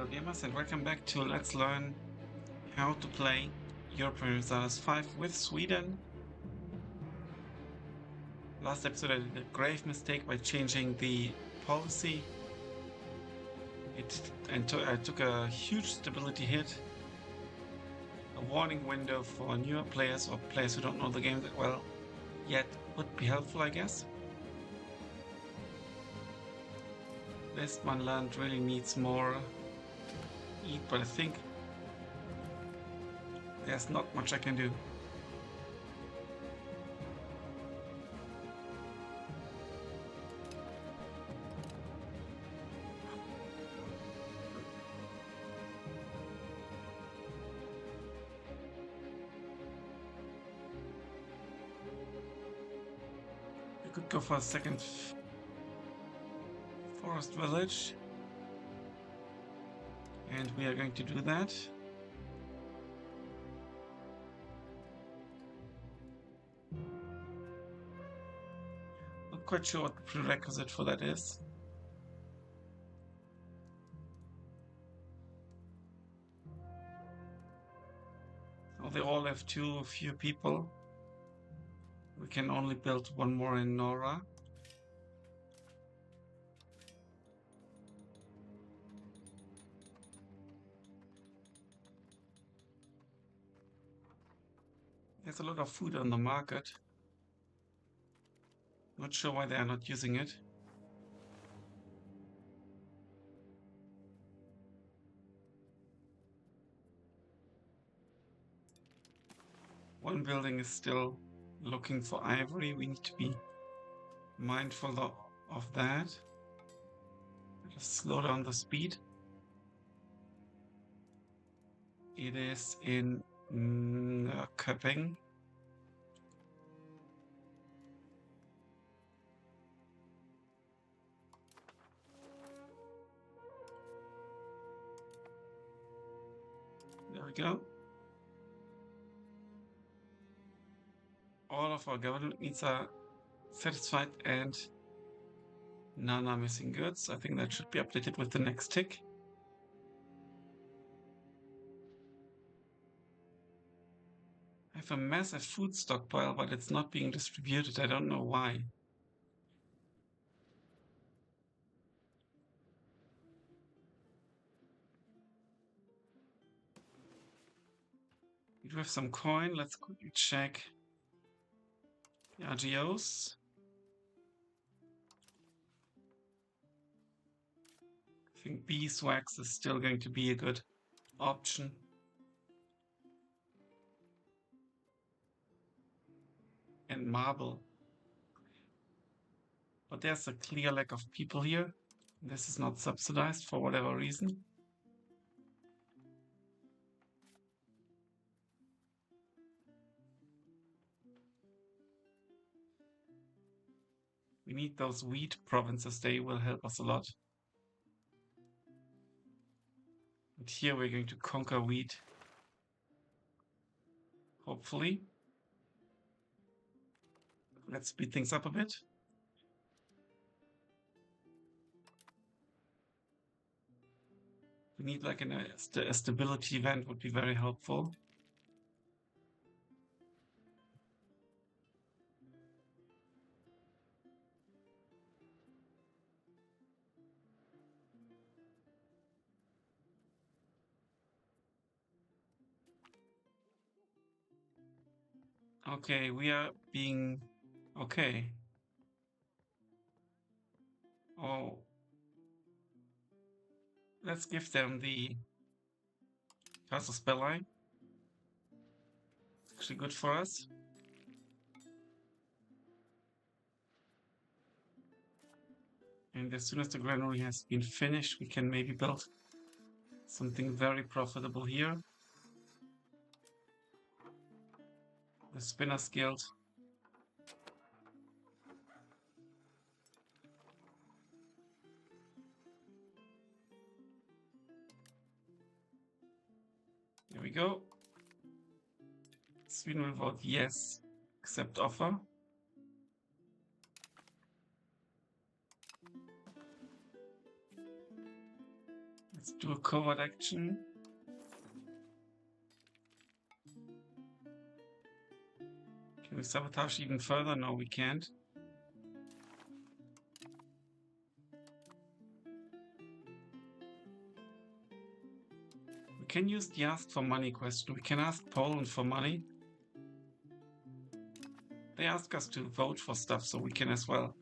Hello gamers and welcome back to Let's Learn How to Play Europa Universalis 5 with Sweden. Last episode I did a grave mistake by changing the policy. I took a huge stability hit. A warning window for newer players or players who don't know the game that well yet would be helpful, I guess. This one land really needs more eat, but I think there's not much I can do. We could go for a second forest village, and we are going to do that. Not quite sure what the prerequisite for that is. Oh, they all have too few people. We can only build one more in Nora. There's a lot of food on the market. Not sure why they are not using it. One building is still looking for ivory. We need to be mindful of that. Let us slow down the speed. It is in Köping. There we go. All of our government needs are satisfied and none are missing goods. I think that should be updated with the next tick. I have a massive food stockpile, but it's not being distributed. I don't know why. We do have some coin. Let's quickly check the RGOs. I think beeswax is still going to be a good option. And marble. But there's a clear lack of people here. This is not subsidized for whatever reason. We need those wheat provinces. They will help us a lot. And here we're going to conquer wheat. Hopefully. Let's speed things up a bit. We need like a stability event would be very helpful. Okay, we are being okay. Oh, let's give them the Casus Belli. It's actually good for us. And as soon as the granary has been finished, we can maybe build something very profitable here. The Spinner's Guild. There we go. Sweden will vote yes. Accept offer. Let's do a covert action. Can we sabotage even further? No, we can't. We can use the ask for money question. We can ask Poland for money. They ask us to vote for stuff, so we can as well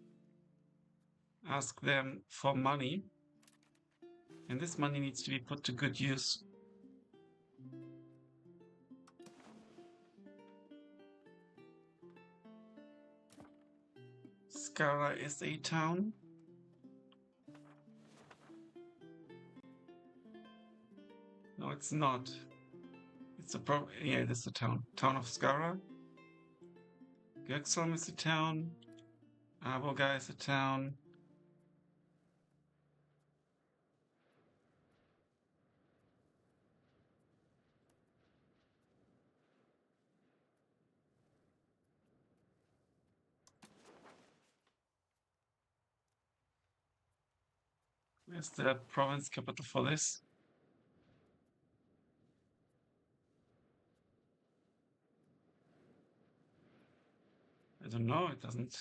ask them for money. And this money needs to be put to good use. Skara is a town. No, it's not. It's a yeah, it is a town. Town of Skara. Göksholm is a town. Aboga is a town. Where's the province capital for this? I don't know, it doesn't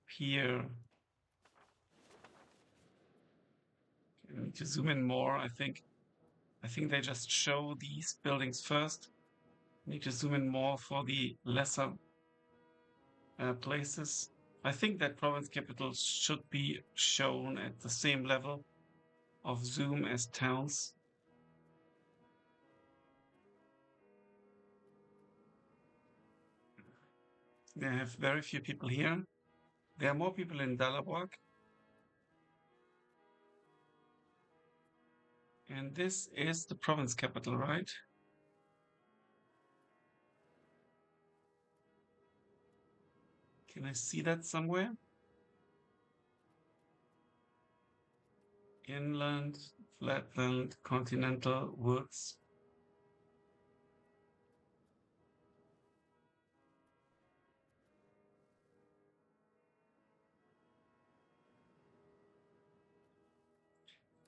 appear. I need to zoom in more, I think. I think they just show these buildings first. I need to zoom in more for the lesser places. I think that province capitals should be shown at the same level of zoom as towns. They have very few people here. There are more people in Dalaborg. And this is the province capital, right? Can I see that somewhere? Inland, flatland, continental, woods.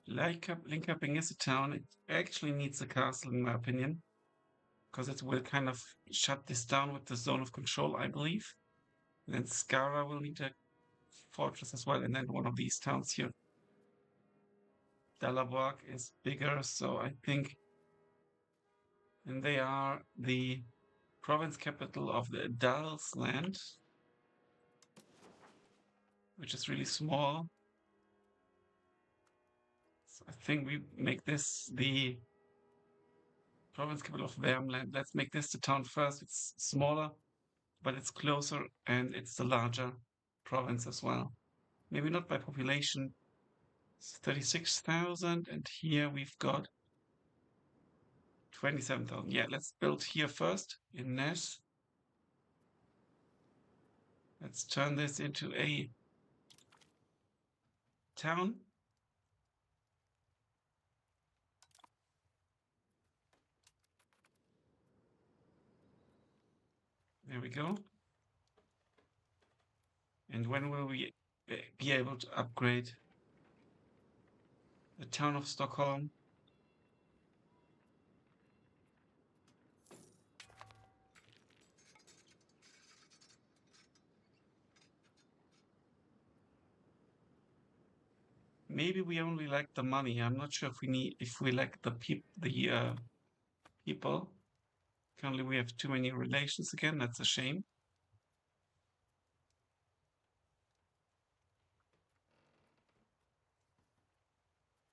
Linköping is a town. It actually needs a castle, in my opinion, because it will kind of shut this down with the zone of control, I believe. And then Skara will need a fortress as well, and then one of these towns here. Dalaborg is bigger, so I think, and they are the province capital of the Dals land, which is really small. So I think we make this the province capital of Värmland. Let's make this the town first. It's smaller, but it's closer, and it's the larger province as well. Maybe not by population. It's 36,000, and here we've got 27,000. Yeah, let's build here first in Nes. Let's turn this into a town. There we go. And when will we be able to upgrade the town of Stockholm? Maybe we only like the money. I'm not sure if we like the people. Currently we have too many relations again. That's a shame.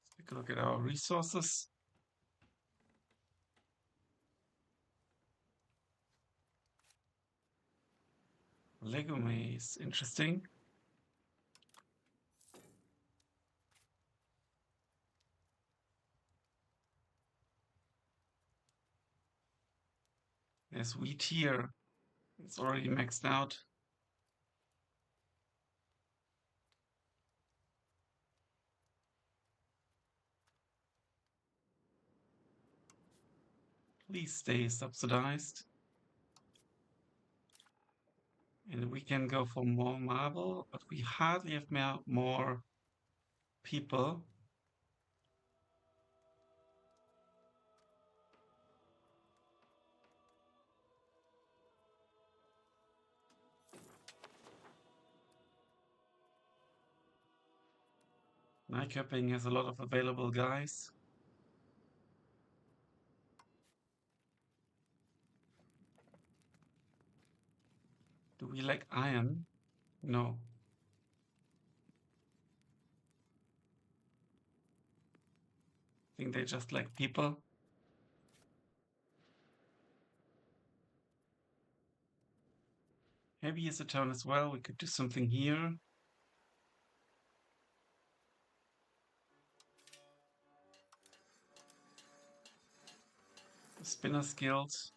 Let's take a look at our resources. Lego maze, interesting. There's wheat here. It's already maxed out. Please stay subsidized. And we can go for more marble, but we hardly have more people. Nyköping has a lot of available guys. Do we lack iron? No. I think they just lack people. Heavy is a town as well. We could do something here. Spinner skills.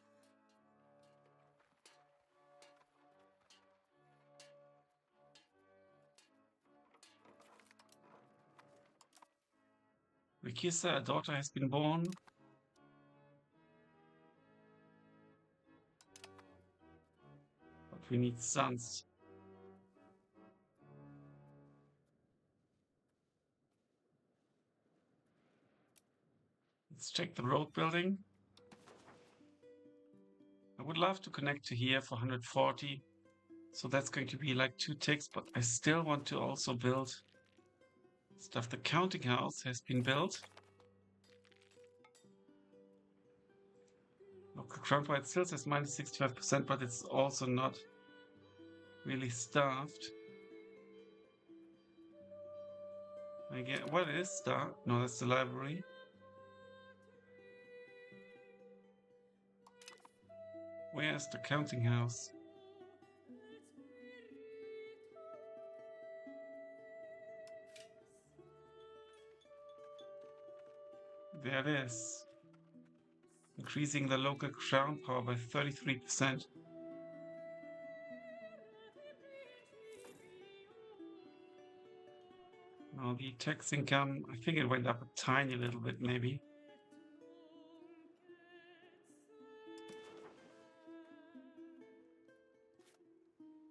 Rikisa, a daughter has been born. But we need sons. Let's check the road building. I would love to connect to here for 140. So that's going to be like 2 ticks, but I still want to also build stuff. The counting house has been built. Local ground wide still says minus 65%, but it's also not really staffed. I get what is staffed? No, that's the library. Where's the counting house? There it is. Increasing the local crown power by 33%. Now the tax income, I think it went up a tiny little bit maybe.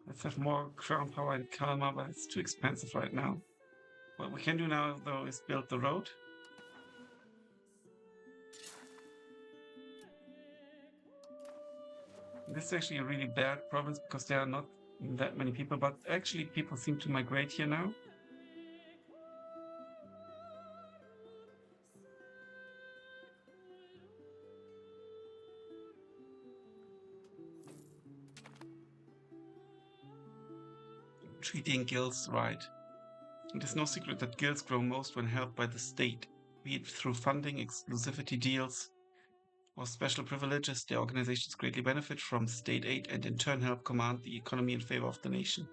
Let's have more crown power in Kalmar, but it's too expensive right now. What we can do now though is build the road. This is actually a really bad province because there are not that many people, but actually people seem to migrate here now. Treating guilds right. It is no secret that guilds grow most when helped by the state, be it through funding, exclusivity deals, or special privileges. Their organizations greatly benefit from state aid and in turn help command the economy in favor of the nation.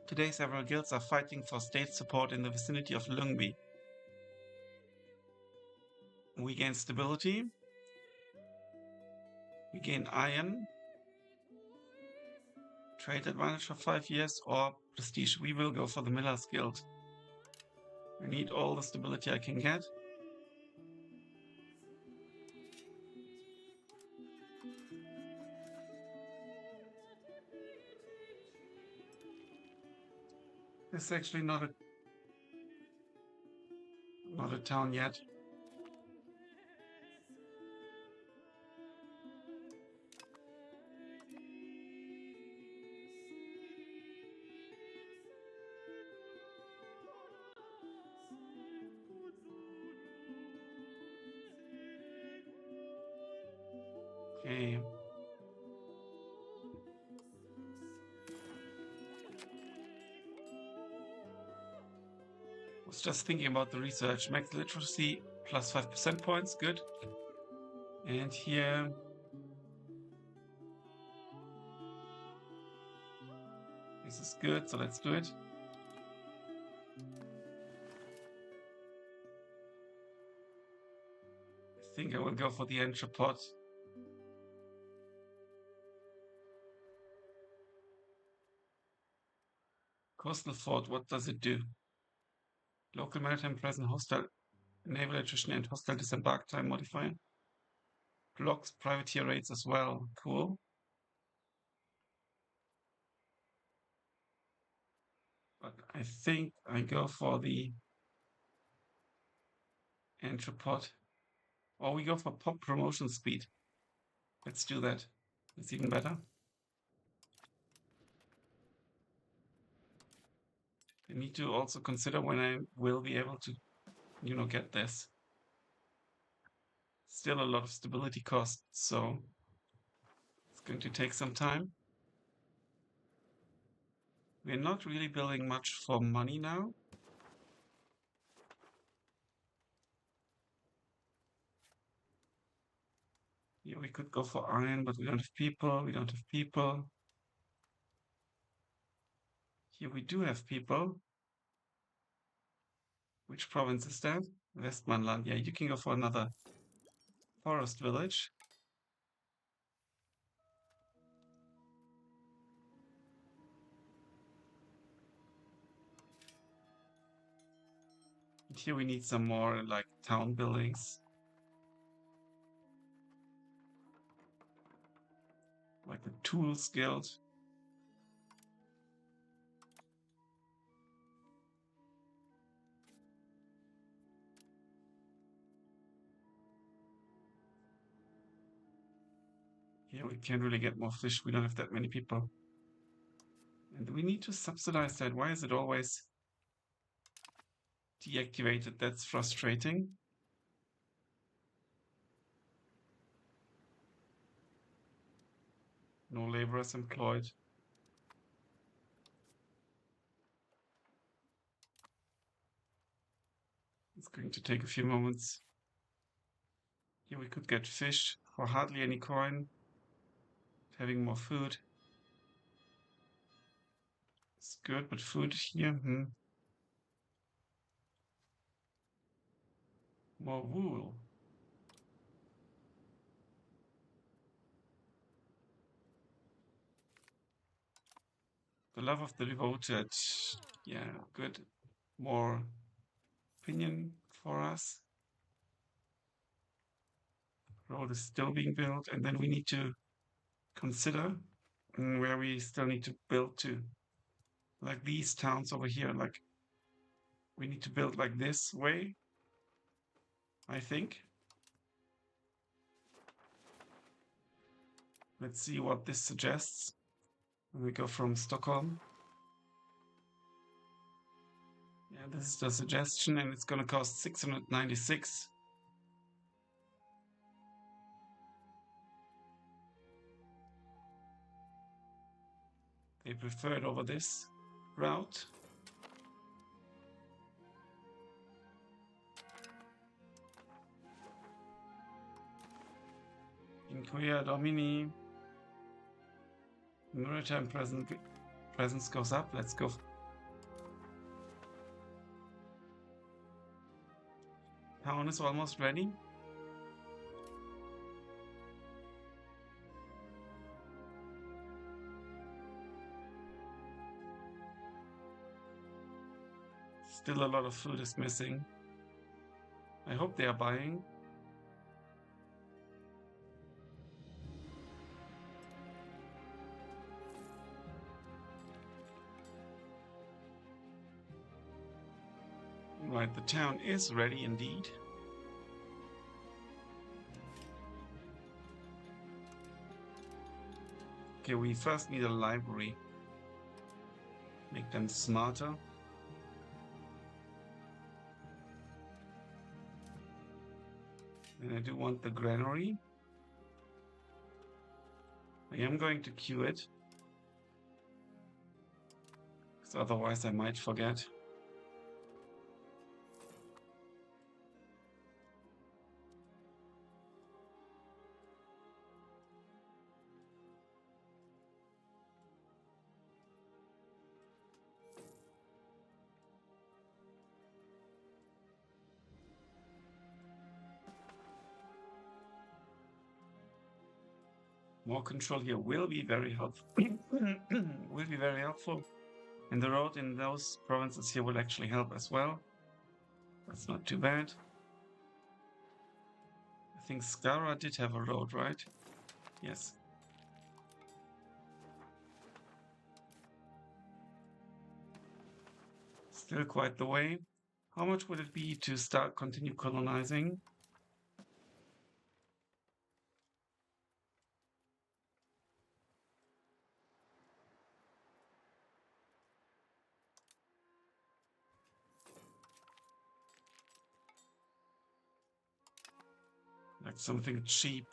Today, several guilds are fighting for state support in the vicinity of Ljungby. We gain stability. We gain iron. Trade advantage for 5 years or prestige. We will go for the Miller's Guild. I need all the stability I can get. This is actually not a town yet. Okay. Was just thinking about the research. Max literacy plus 5% points, good. And here this is good, so let's do it. I think I will go for the entrepot. Coastal fort, what does it do? Local maritime presence, hostile naval attrition, and hostile disembark time modifier. Blocks privateer rates as well. Cool. But I think I go for the entrepot. Or we go for pop promotion speed. Let's do that. It's even better. I need to also consider when I will be able to, get this. Still a lot of stability costs, so it's going to take some time. We're not really building much for money now. Here we could go for iron, but we don't have people. We don't have people. Here we do have people. Which province is that? Westmanland. Yeah, you can go for another forest village. And here we need some more like town buildings. Like the Tools Guild. Here we can't really get more fish. We don't have that many people. And we need to subsidize that. Why is it always deactivated? That's frustrating. No laborers employed. It's going to take a few moments. Here we could get fish for hardly any coin. Having more food. It's good, but food here, More wool. The love of the devoted. Yeah, good. More opinion for us. Road is still being built, and then we need to consider where we still need to build to. Like these towns over here, like we need to build like this way, I think. Let's see what this suggests. We go from Stockholm. Yeah, this is the suggestion, and it's going to cost 696. They prefer it over this route. Inquia Domini. Maritime presence goes up. Let's go. Town is almost ready. Still a lot of food is missing. I hope they are buying. Right, the town is ready indeed. Okay, we first need a library. Make them smarter. And I do want the granary. I am going to queue it. Because otherwise I might forget. More control here will be very helpful. Will be very helpful. And the road in those provinces here will actually help as well. That's not too bad. I think Skara did have a road, right? Yes. Still quite the way. How much would it be to continue colonizing? It's something cheap.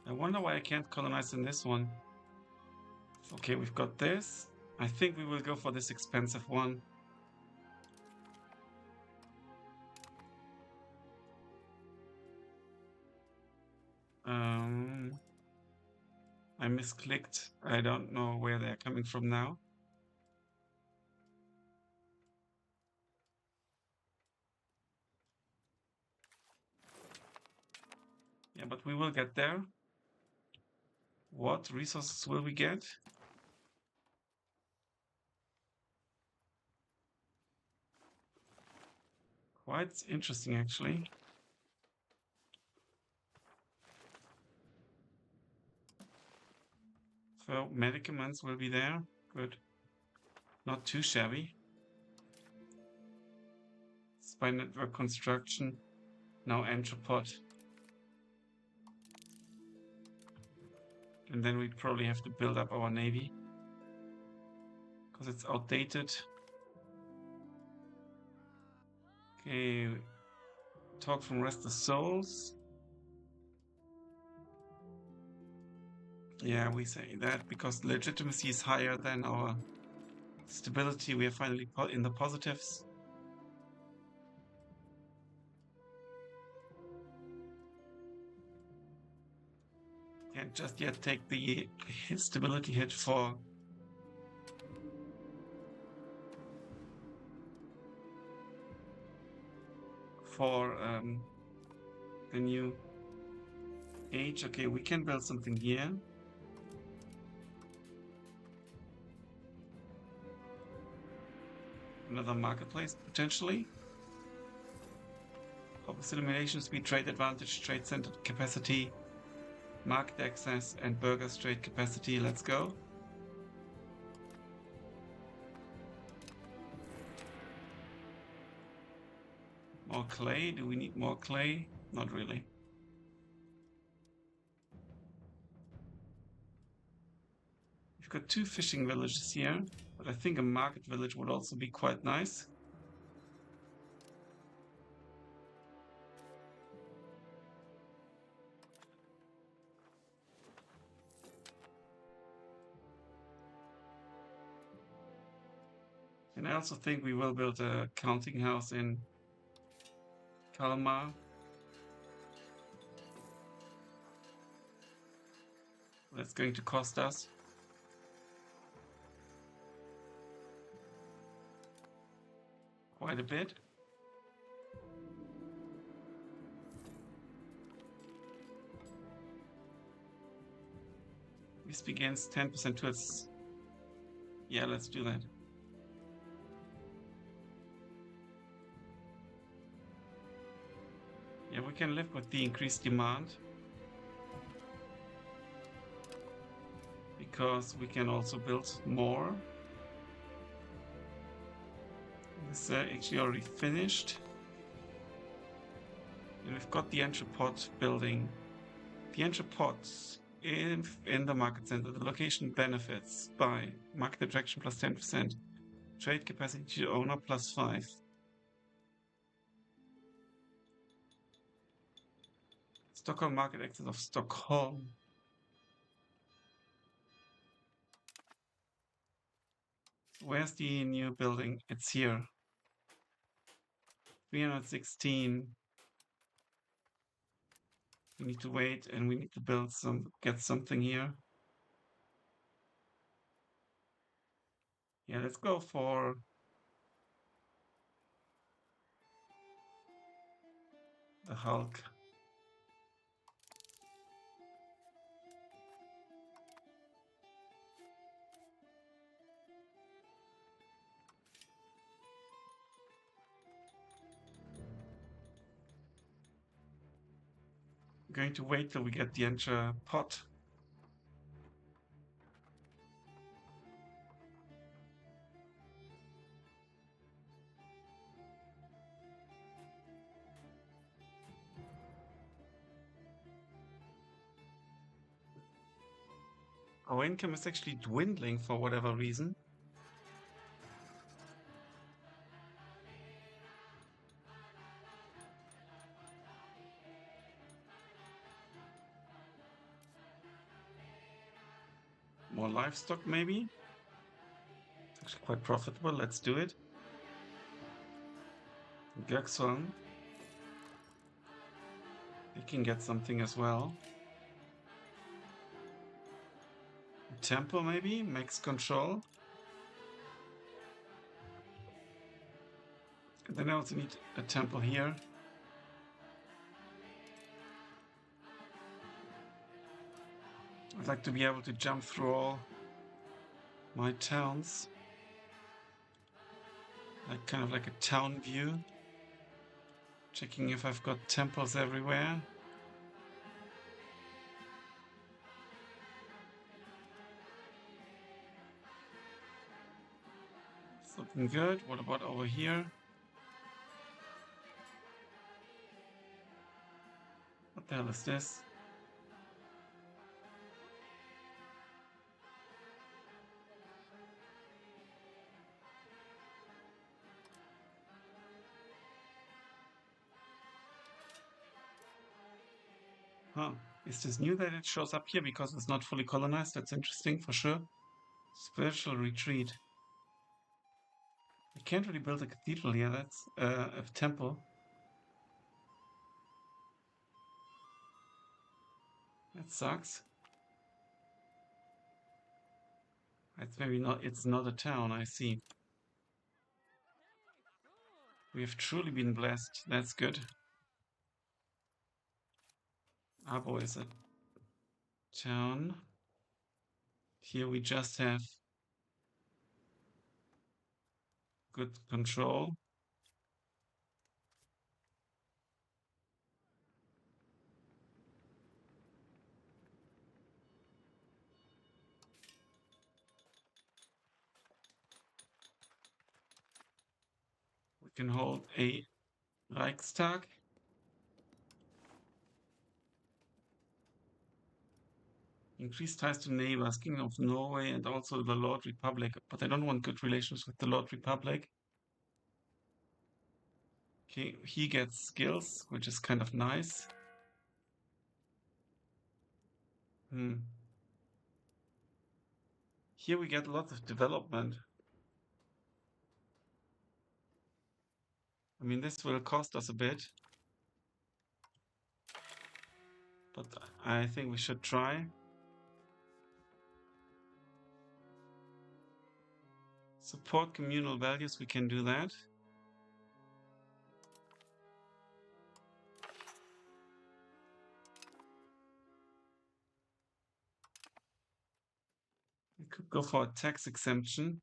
I wonder why I can't colonize in this one. Okay, we've got this. I think we will go for this expensive one. I misclicked. I don't know where they're coming from now. Yeah, but we will get there. What resources will we get? Quite interesting, actually. So medicaments will be there. Good. Not too shabby. Spy network construction. Now entrepot. And then we probably have to build up our navy. Because it's outdated. Okay. Talk from Rest the Souls. Yeah, we say that because legitimacy is higher than our stability. We are finally in the positives. Can't just yet take the stability hit for the new age. Okay, we can build something here. Another marketplace potentially. Focus illumination, speed, trade advantage, trade center capacity, market access, and burgers trade capacity. Let's go. More clay. Do we need more clay? Not really. We've got 2 fishing villages here, but I think a market village would also be quite nice. And I also think we will build a counting house in Kalmar. That's going to cost us quite a bit. This begins 10% to its... Yeah, let's do that. Yeah, we can live with the increased demand. Because we can also build more. This is actually already finished. And we've got the entrepot building. The entrepots in the market center. The location benefits by market attraction plus 10%. Trade capacity to owner plus 5. Stockholm market access of Stockholm. Where's the new building? It's here. 316. We need to wait and we need to build get something here. Yeah, let's go for the Hulk. I'm going to wait till we get the entrepot. Our income is actually dwindling for whatever reason. more livestock maybe. It's actually quite profitable. Let's do it. Göksholm. He can get something as well. A temple maybe? Max control. And then I also need a temple here. I'd like to be able to jump through all my towns. Like kind of like a town view. Checking if I've got temples everywhere. It's looking good. What about over here? What the hell is this? Huh. Is this new that it shows up here because it's not fully colonized? That's interesting for sure. Spiritual retreat. I can't really build a cathedral here. That's a temple. That sucks. It's maybe not. It's not a town. I see. We have truly been blessed. That's good. Abo is a town. Here we just have good control. We can hold a Reichstag. Increase ties to neighbors, Kingdom of Norway, and also the Lord Republic. But I don't want good relations with the Lord Republic. Okay, he gets skills, which is kind of nice. Here we get lots of development. I mean, this will cost us a bit. But I think we should try. Support communal values, we can do that. We could go for a tax exemption.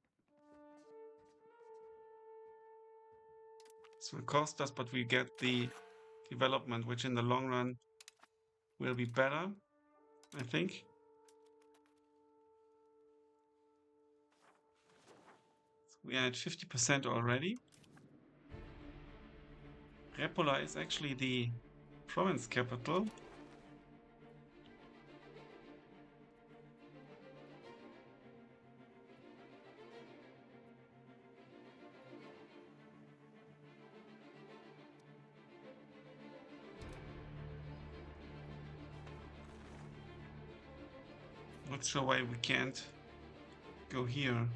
This will cost us, but we get the development, which in the long run will be better, I think. So we are at 50% already. Repola is actually the province capital. Not sure why we can't go here.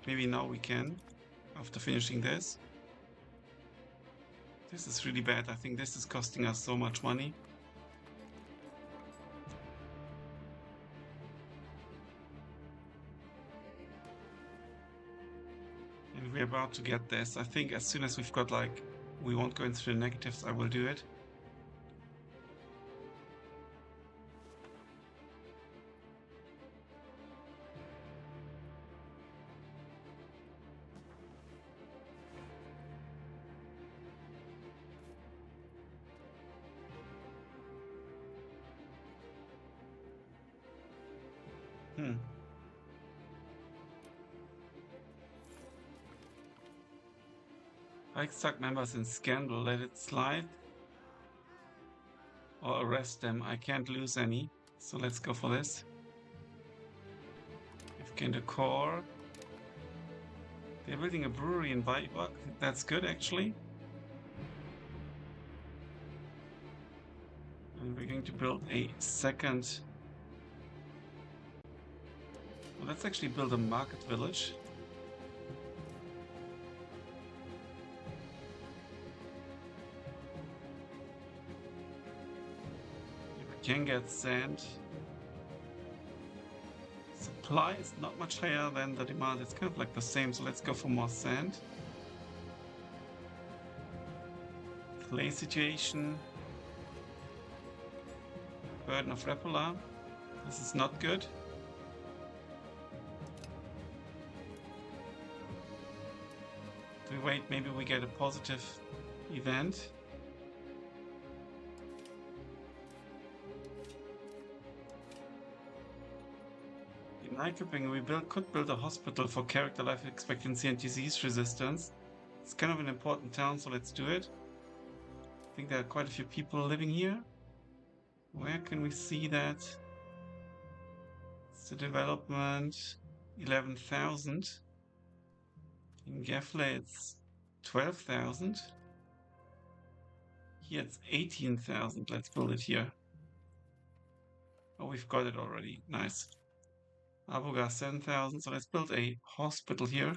Maybe now we can, after finishing this. This is really bad. I think this is costing us so much money. And we're about to get this. I think as soon as we've got like, we won't go into the negatives, I will do it. Reichstag members in scandal, let it slide. Or arrest them. I can't lose any. So let's go for this. We've gained a core. They're building a brewery in Weibach. That's good actually. And we're going to build a second So let's actually build a market village. We can get sand. Supply is not much higher than the demand. It's kind of like the same, so let's go for more sand. Clay situation. Burden of Rapala. This is not good. If we wait, maybe we get a positive event. In Nyköping, we could build a hospital for character life expectancy and disease resistance. It's kind of an important town, so let's do it. I think there are quite a few people living here. Where can we see that? It's the development, 11,000. In Gefle, it's 12,000. Here it's 18,000. Let's build it here. Oh, we've got it already. Nice. Abuga 7,000. So let's build a hospital here.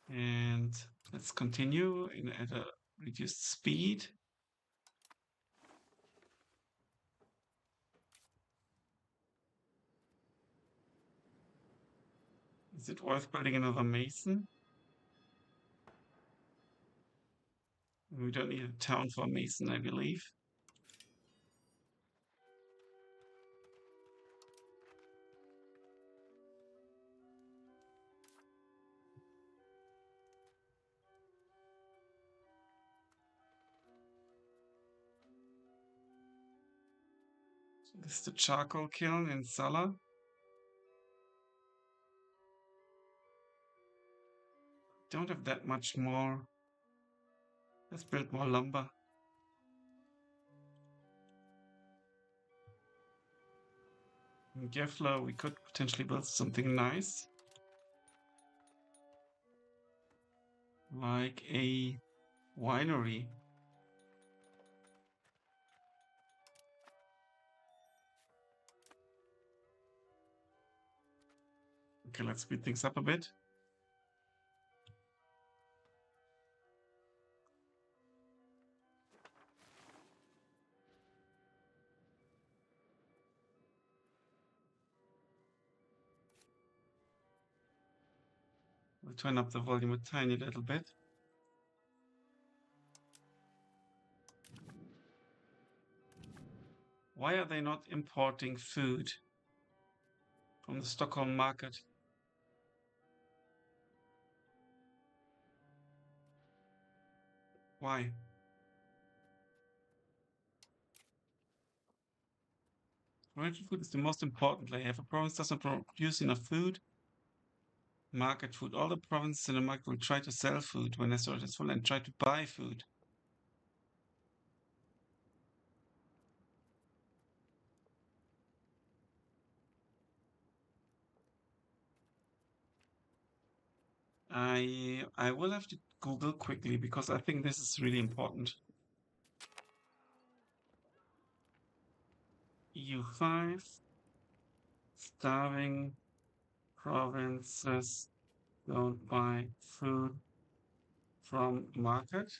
And let's continue at a reduced speed. Is it worth building another mason? We don't need a town for a mason, I believe. So this is the charcoal kiln in Sala. Don't have that much more. Let's build more lumber. In Gefla, we could potentially build something nice. Like a winery. Okay, let's speed things up a bit. We'll turn up the volume a tiny little bit. Why are they not importing food from the Stockholm market? Why? Ranch food is the most important layer. If a province doesn't produce enough food, market food. All the provinces in the market will try to sell food when their storage is full and try to buy food. I will have to Google quickly because I think this is really important. EU5, starving provinces don't buy food from market.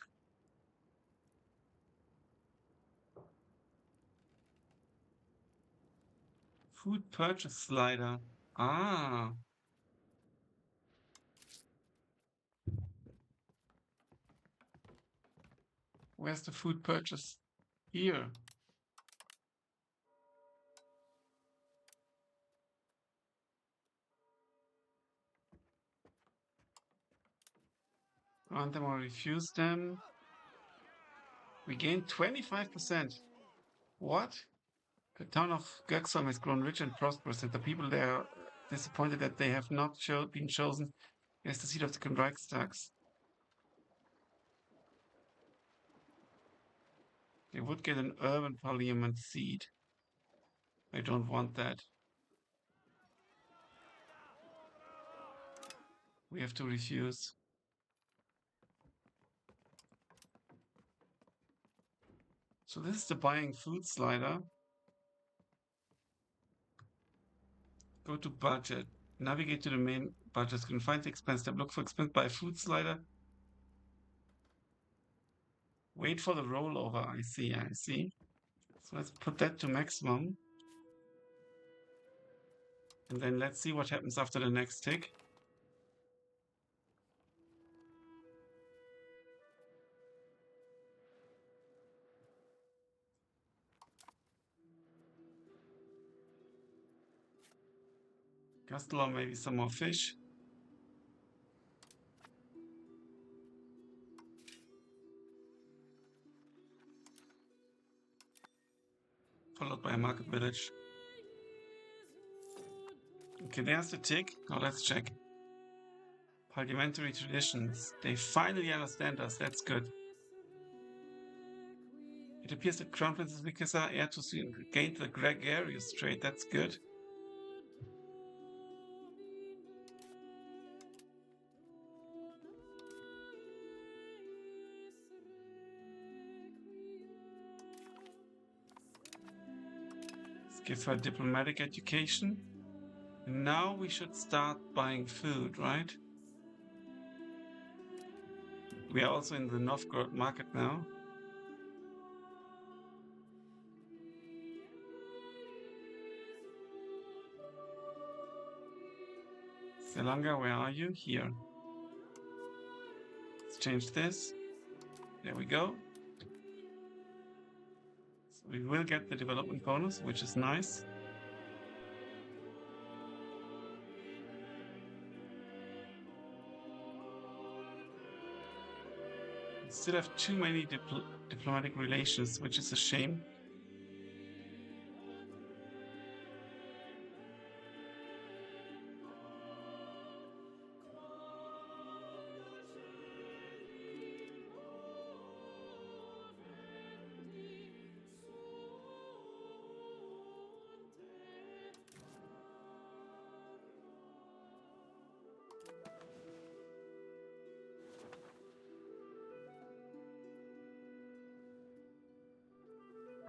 Food purchase slider. Ah, where's the food purchase? Here. Grant them or refuse them. We gain 25%. What? The town of Göksholm has grown rich and prosperous, and the people there are disappointed that they have not been chosen as the seat of the Reichstags. They would get an urban parliament seat. I don't want that. We have to refuse. So this is the buying food slider. Go to budget. Navigate to the main budget screen. Find the expense tab. Look for expense by food slider. Wait for the rollover. I see. So let's put that to maximum. And then let's see what happens after the next tick. Customer, maybe some more fish. Followed by a market village. Okay, there's the tick. Now let's check. Parliamentary traditions. They finally understand us. That's good. It appears that Crown Princess Mikasa heir to gain the gregarious trait. That's good. Let's give her diplomatic education. And now we should start buying food, right? We are also in the Novgorod market now. Selanga, where are you? Here. Let's change this. There we go. So we will get the development bonus, which is nice. We still have too many diplomatic relations, which is a shame.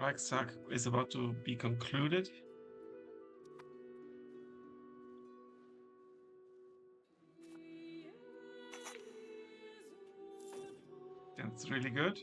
Reichstag is about to be concluded. That's really good.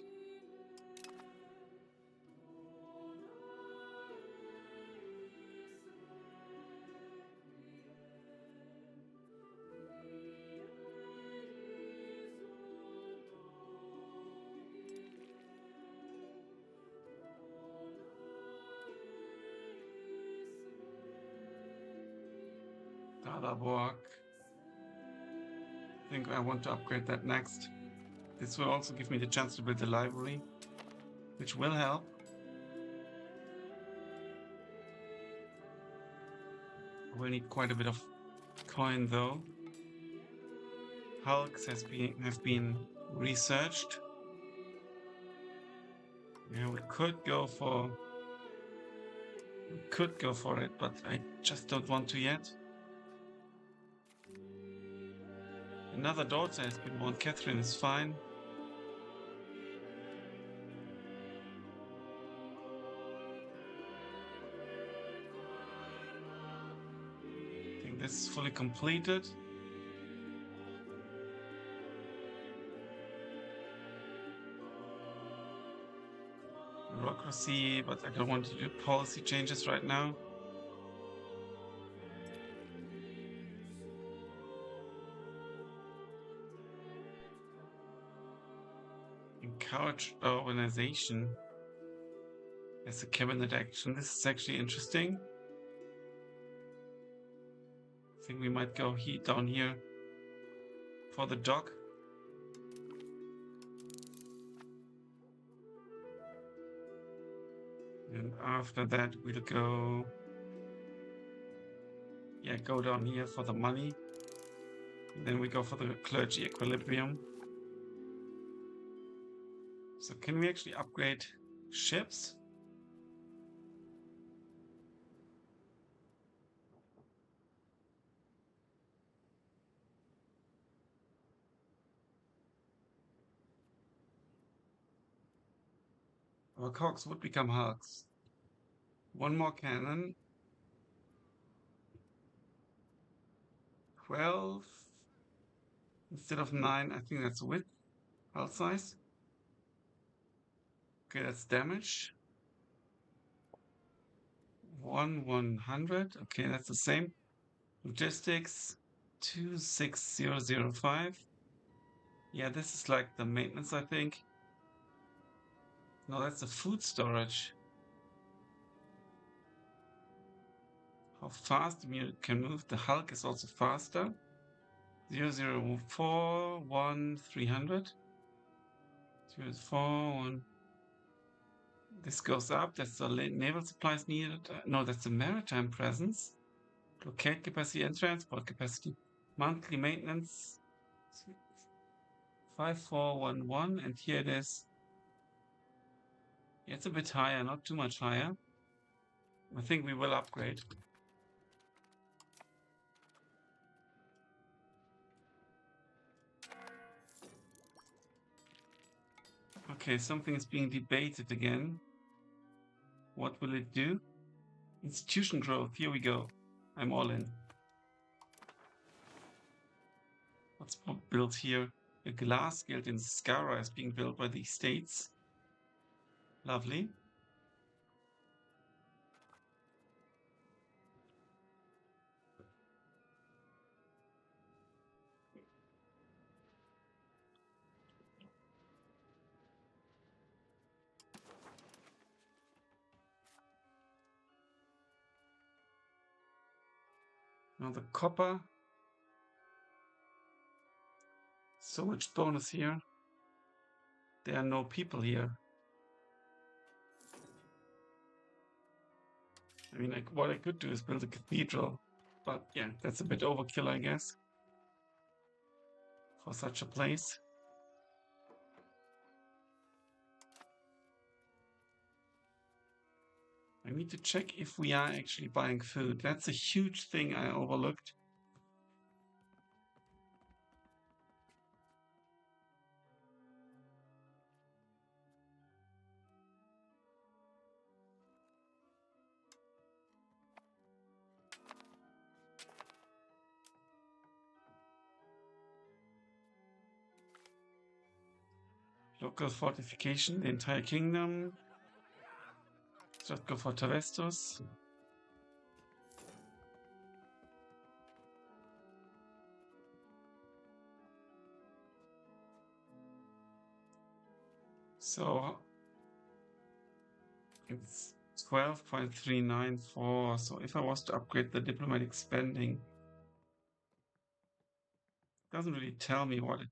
Dalaborg. I think I want to upgrade that next. This will also give me the chance to build a library, which will help. We'll need quite a bit of coin though. Hulks have been researched. Yeah, we could go for it, but I just don't want to yet. Another daughter has been born. Catherine is fine. I think this is fully completed. Bureaucracy, but I don't want to do policy changes right now. Encourage urbanization as a cabinet action. This is actually interesting. I think we might go down here for the dock. And after that, we'll go down here for the money. And then we go for the clergy equilibrium. So can we actually upgrade ships? Our cogs would become hulks. One more cannon. 12 instead of 9. I think that's width, hull size. Okay, that's damage. 100. Okay, that's the same. Logistics 26005. Yeah, this is like the maintenance, I think. No, that's the food storage. How fast you can move. The Hulk is also faster. 004 300. 041. This goes up. That's the naval supplies needed. No, that's the maritime presence. Blockade capacity and transport capacity. Monthly maintenance 5411. And here it is. Yeah, it's a bit higher, not too much higher. I think we will upgrade. Okay, something is being debated again. What will it do? Institution growth. Here we go. I'm all in. What's built here? A glass guild in Skara is being built by the states. Lovely. Now the copper. So much bonus here. There are no people here. I mean, like, what I could do is build a cathedral. But yeah, that's a bit overkill, I guess, for such a place. I need to check if we are actually buying food. That's a huge thing I overlooked. Local fortification, the entire kingdom. Let's just go for Tavestos. So it's 12.394. So if I was to upgrade the diplomatic spending, it doesn't really tell me what it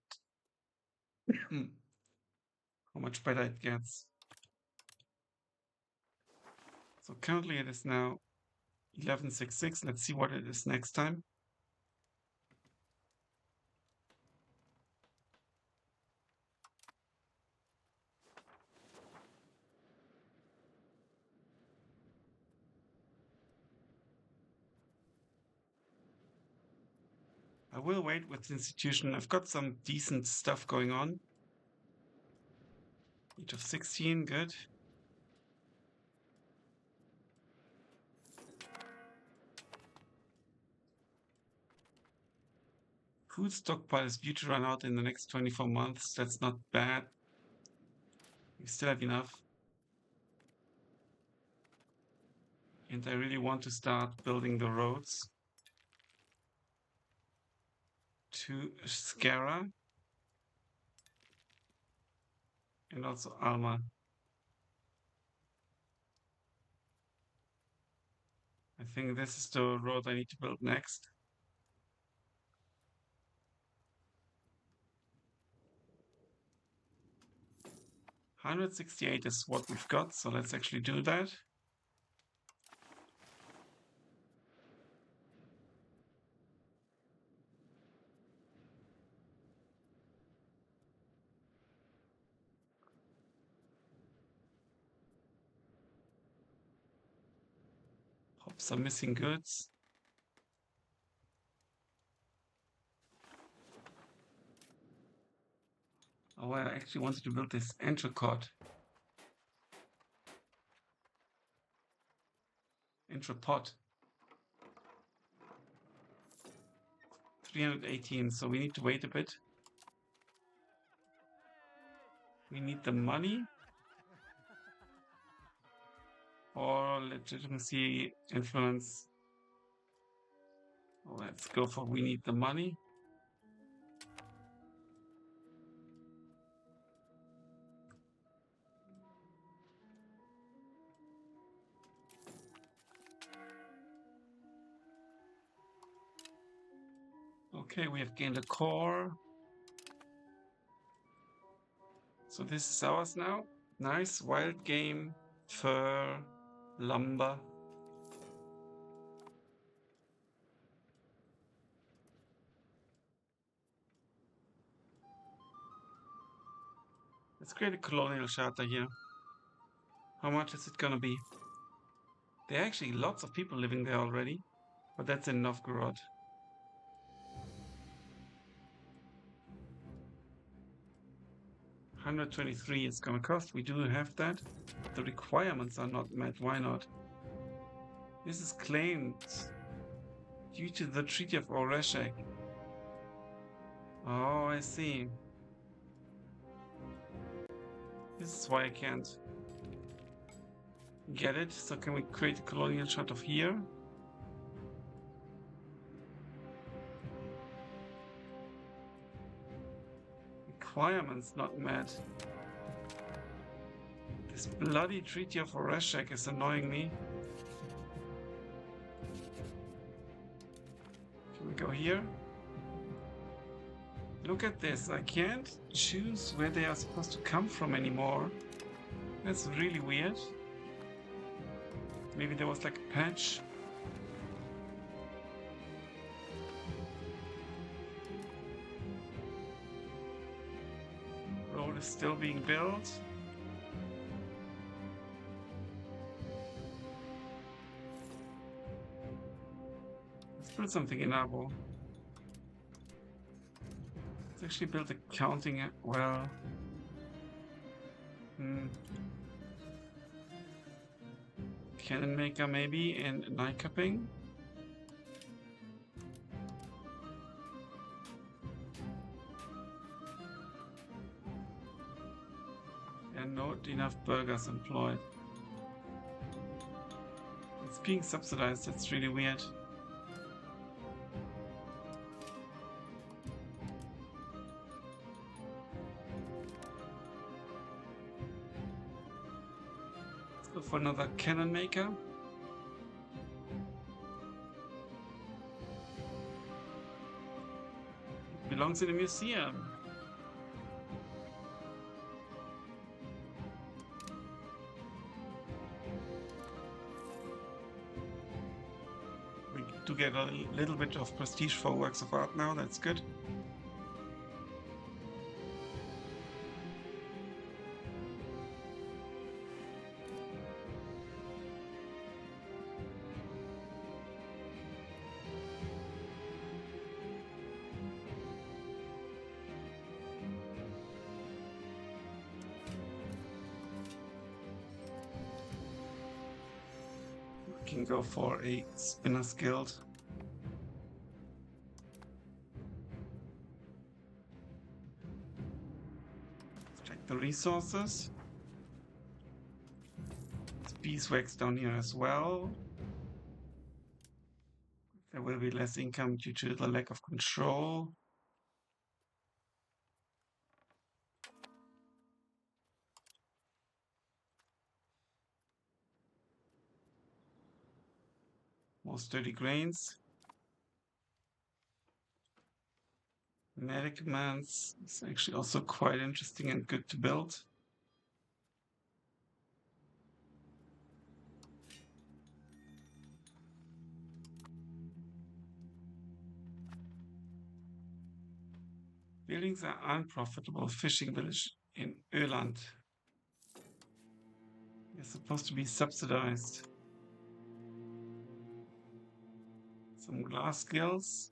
how much better it gets. So currently it is now 1166. Let's see what it is next time. I will wait with the institution. I've got some decent stuff going on. Each of 16, good. Food stockpile is due to run out in the next 24 months. That's not bad. We still have enough. And I really want to start building the roads to Skara and also Alma. I think this is the road I need to build next. $168 is what we've got, so let's actually do that. Hope some missing goods. Oh, I actually wanted to build this entrecôte. Intrapod. 318, so we need to wait a bit. We need the money. Or legitimacy, influence. Let's go for we need the money. Okay, we have gained a core. So this is ours now. Nice. Wild game, fur, lumber. Let's create a colonial charter here. How much is it gonna be? There are actually lots of people living there already, but that's in Novgorod. $123 it's gonna cost. We do have that. The requirements are not met. Why not? This is claimed due to the Treaty of Oreshek. Oh, I see. This is why I can't get it. So can we create a colonial shot of here? Requirements not met. This bloody Treaty of Oreshek is annoying me. Can we go here? Look at this. I can't choose where they are supposed to come from anymore. That's really weird. Maybe there was like a patch. Road is still being built. Let's build something in Abo. Let's actually build a counting well. Cannon maker maybe and Nycupping. And not enough burghers employed. It's being subsidized, that's really weird. Let's go for another cannon maker. It belongs in a museum. We do get a little bit of prestige for works of art now, that's good. Can go for a spinner's guild. Let's check the resources. There's beeswax down here as well. There will be less income due to the lack of control. More sturdy grains. Medicaments is actually also quite interesting and good to build. Buildings are unprofitable. Fishing village in Öland. They're supposed to be subsidized. Some glass skills.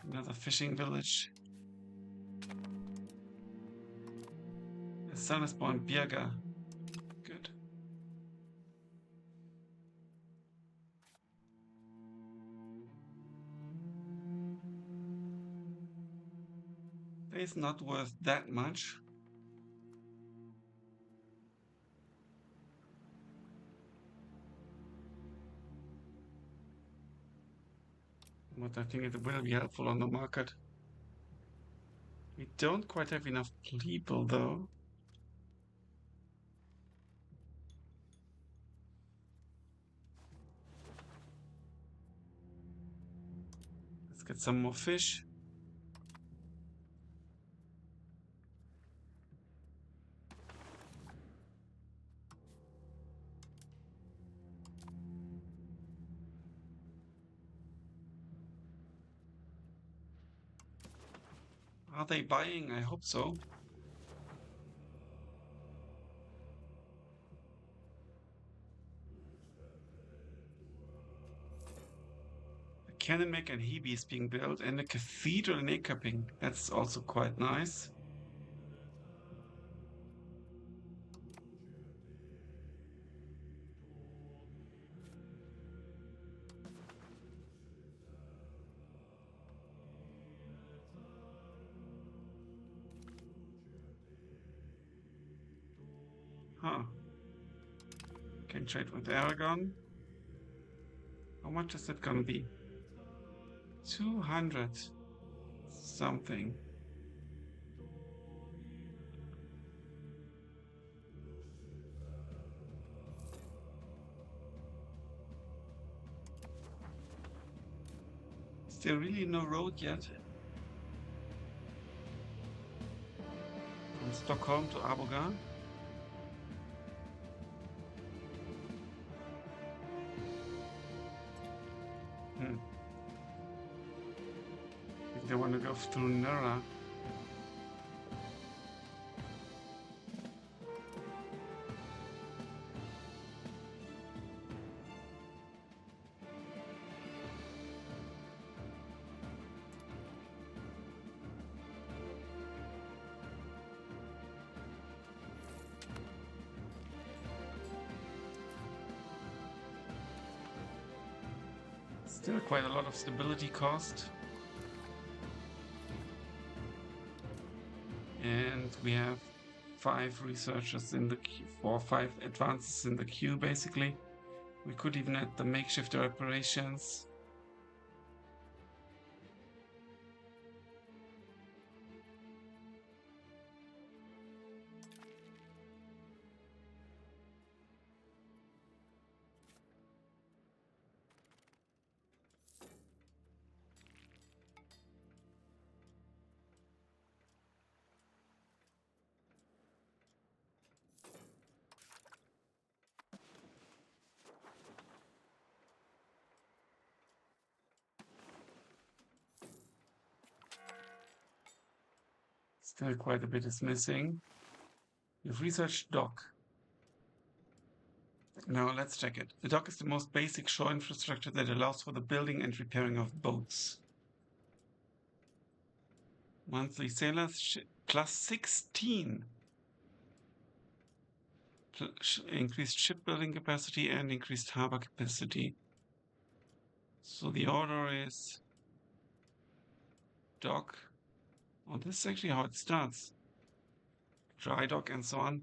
Another fishing village. The sun is born Birger. Good. is not worth that much. But I think it will be helpful on the market. We don't quite have enough people though. Let's get some more fish. Are they buying? I hope so. A cannon mech and Hebe is being built, and a cathedral in Ekaping. That's also quite nice. Huh. Can trade with Aragon. How much is it gonna be? 200 something. Is there really no road yet? From Stockholm to Abogan? If they want to go through Nara. Still quite a lot of stability cost. And we have 5 researchers in the queue, or 5 advances in the queue, basically. We could even add the makeshift operations. Still quite a bit is missing. We've researched dock. Now let's check it. The dock is the most basic shore infrastructure that allows for the building and repairing of boats. Monthly sailors plus 16. Increased shipbuilding capacity and increased harbor capacity. So the order is dock. Oh, this is actually how it starts. Dry dock and so on.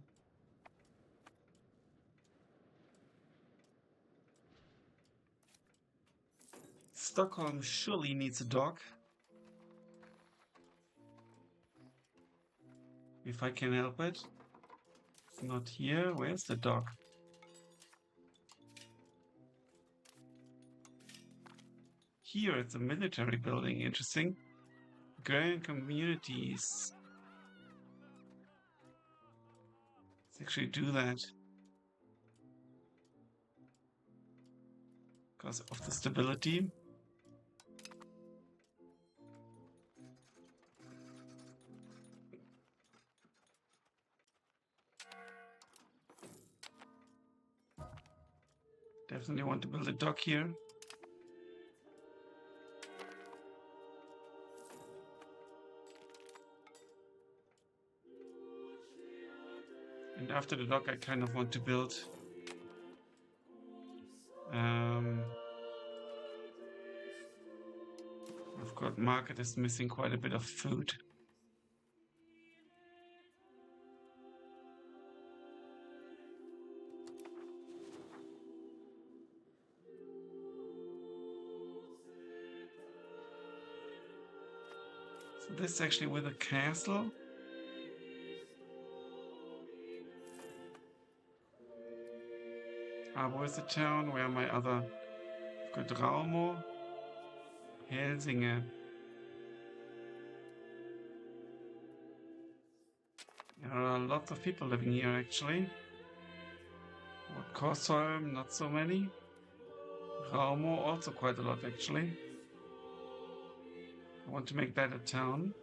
Stockholm surely needs a dock. If I can help it. It's not here. Where's the dock? Here, it's a military building. Interesting. Agrarian communities. Let's actually do that. Because of the stability. Definitely want to build a dock here. And after the dock, I kind of want to build I've got market is missing quite a bit of food. So this is actually with a castle. Abo is the town. Where are my other? I've got Raumo, Helsinge. There are lots of people living here actually. What Korsholm, not so many. Raumo, also quite a lot actually. I want to make that a town.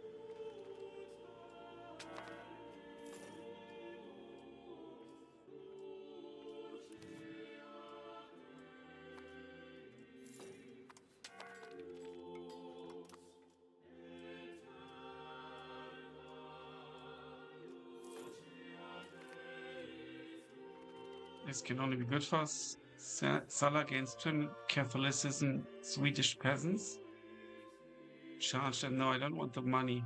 This can only be good for us. Sala gains twin Catholicism, Swedish peasants. Charge them. No, I don't want the money.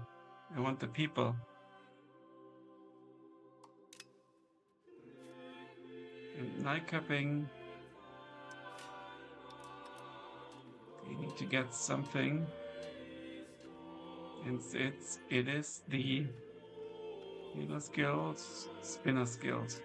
I want the people. And Nyköping. We need to get something. And it is the Healer's Guild, Spinner's Guild.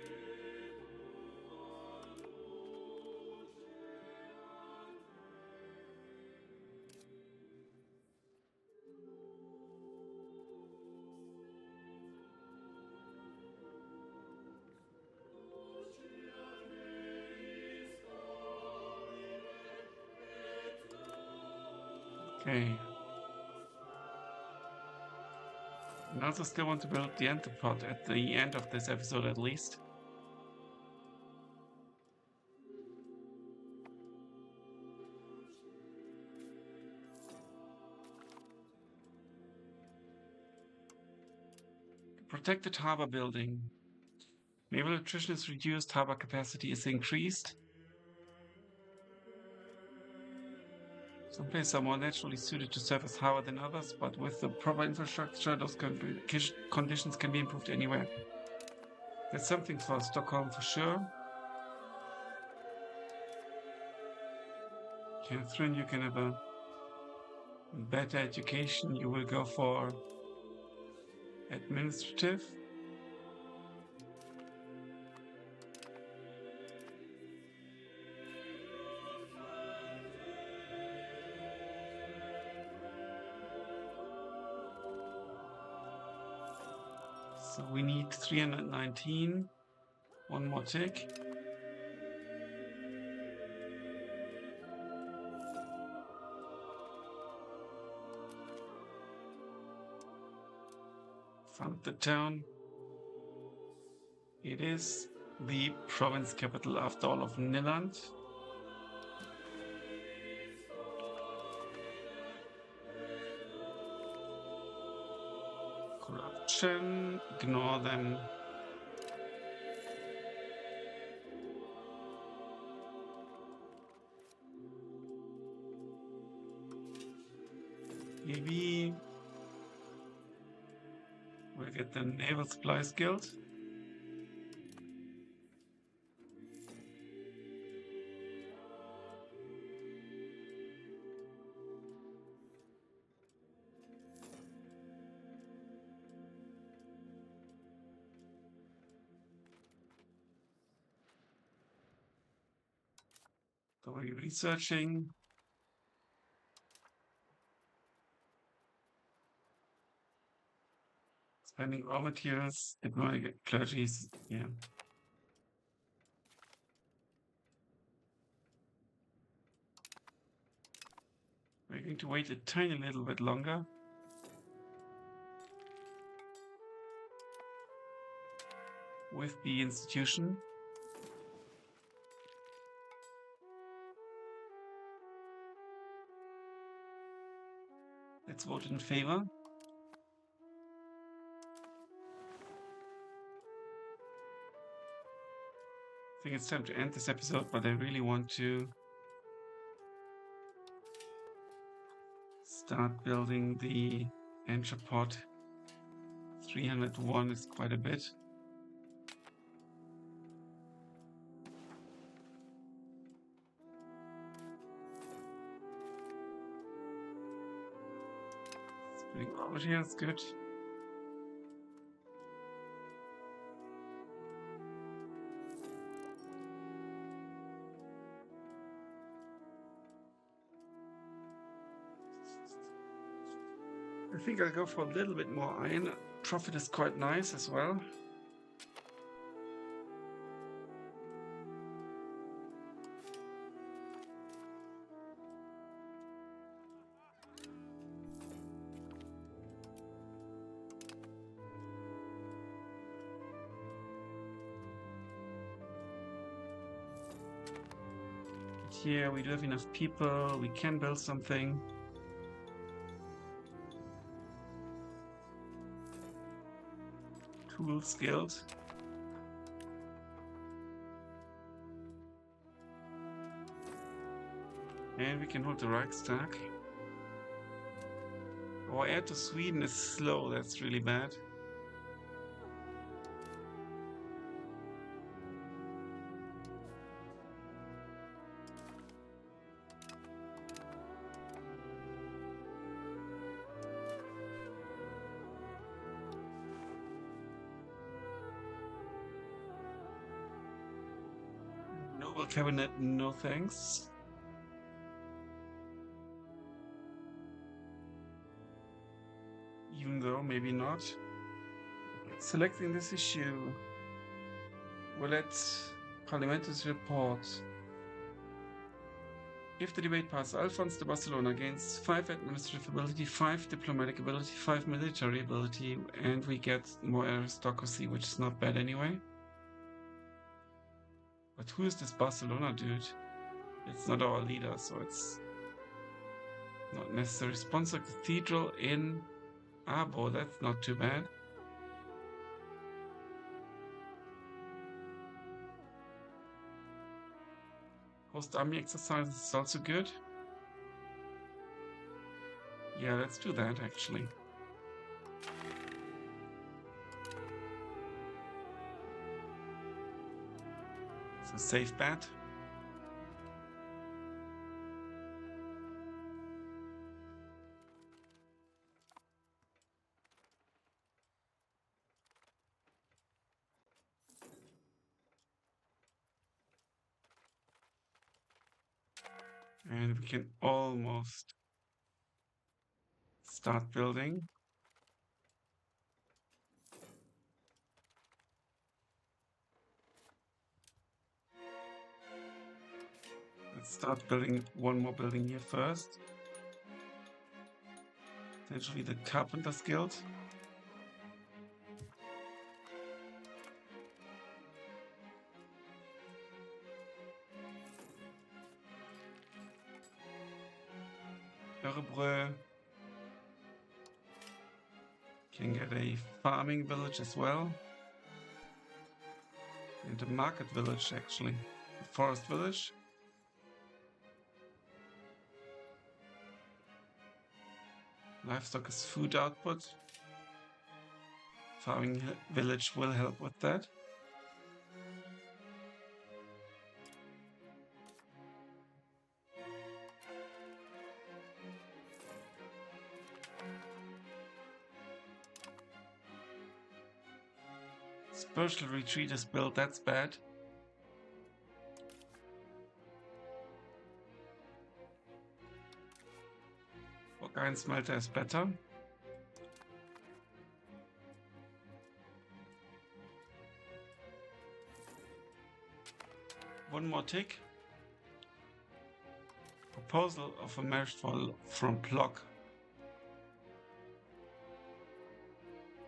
Okay. And also still want to build the Entrepot at the end of this episode at least. Protected harbor building. Naval attrition is reduced, harbor capacity is increased. Some places are more naturally suited to serve as harbor than others, but with the proper infrastructure, those conditions can be improved anywhere. That's something for Stockholm for sure. Catherine, you can have a better education. You will go for administrative. So we need 319. One more tick. Found the town. It is the province capital after all of Nyland. Corruption, ignore them. Maybe we'll get the Naval Supplies Guild. So we're researching. Spending raw materials, ignoring clergies, yeah. We're going to wait a tiny little bit longer. With the institution. Let's vote in favor. I think it's time to end this episode, but I really want to start building the Entrepot. 301 is quite a bit. Building over here is good. I think I'll go for a little bit more iron. Profit is quite nice as well. But here we do have enough people. We can build something. Tool skilled. And we can hold the Reichstag. Our air to Sweden is slow, that's really bad. Noble cabinet, no thanks. Even though, maybe not. Selecting this issue. We'll let Parlamentus report. If the debate passes, Alphonse de Barcelona gains 5 administrative ability, 5 diplomatic ability, 5 military ability, and we get more aristocracy, which is not bad anyway. But who is this Barcelona dude? It's not our leader, so it's not necessary. Sponsor cathedral in Abo, that's not too bad. Host army exercises is also good. Yeah, let's do that actually. It's a safe bet. And we can almost start building. Let's start building one more building here first. Potentially the Carpenter's Guild. Örebro can get a farming village as well. And a market village actually. A forest village. Livestock is food output. Farming village will help with that. Spiritual retreat is built, that's bad. Iron smelter is better. One more tick. Proposal of a marriage from Plock.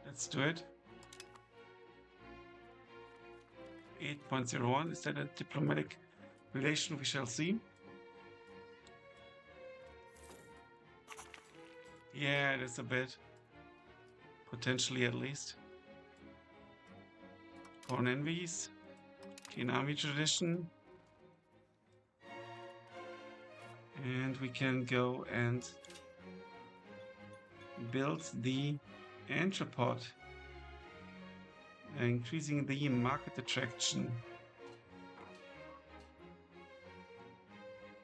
Let's do it. 8.01. Is that a diplomatic relation? We shall see. Yeah, it is a bit. Potentially at least. Foreign envies. Keen army tradition. And we can go and build the entrepot. Increasing the market attraction.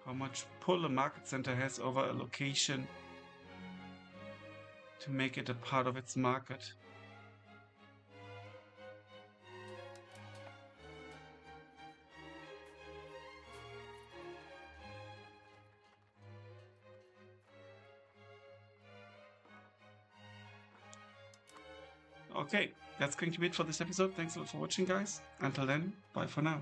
How much pull a market center has over a location. to make it a part of its market. Okay, that's going to be it for this episode. Thanks a lot for watching, guys. Until then, bye for now.